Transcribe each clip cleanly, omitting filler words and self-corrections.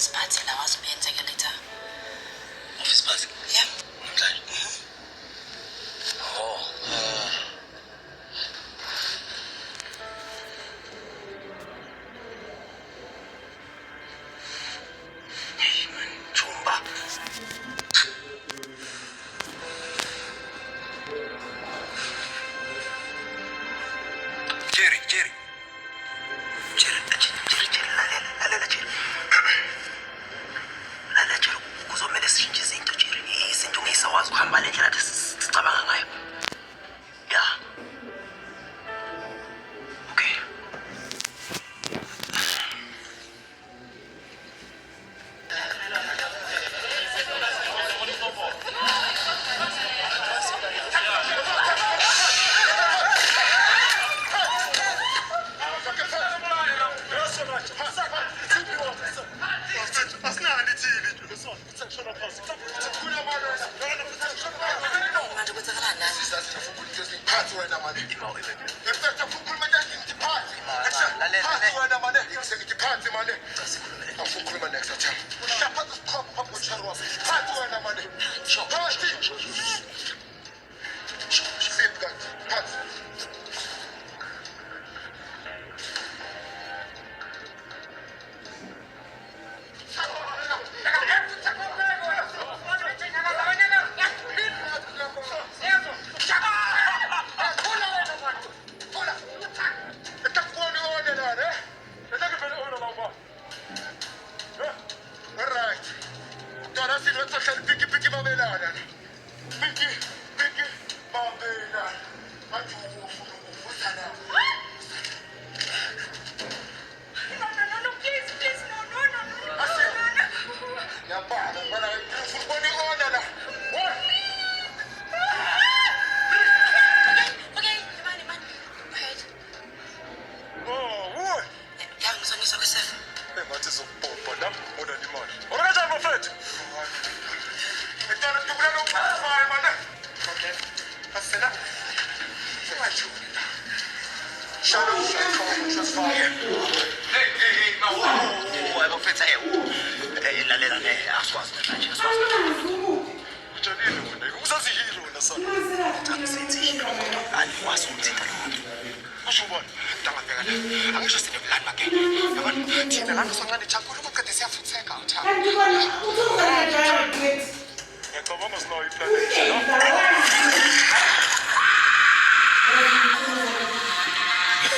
Siphathi la wazobenzeka letha. Office party. Yeah. Namhlanje. Oh. Hey man, Chumba. Jerry. Lalela Jerry. Lalela Jerry, kuzomela sishintshe izinto Jerry. Izinto ngisawazi ukuhamba le ndlela sicabanga ngayo. Yeah. Okay. Manje kwenzakalani nani?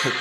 Hey,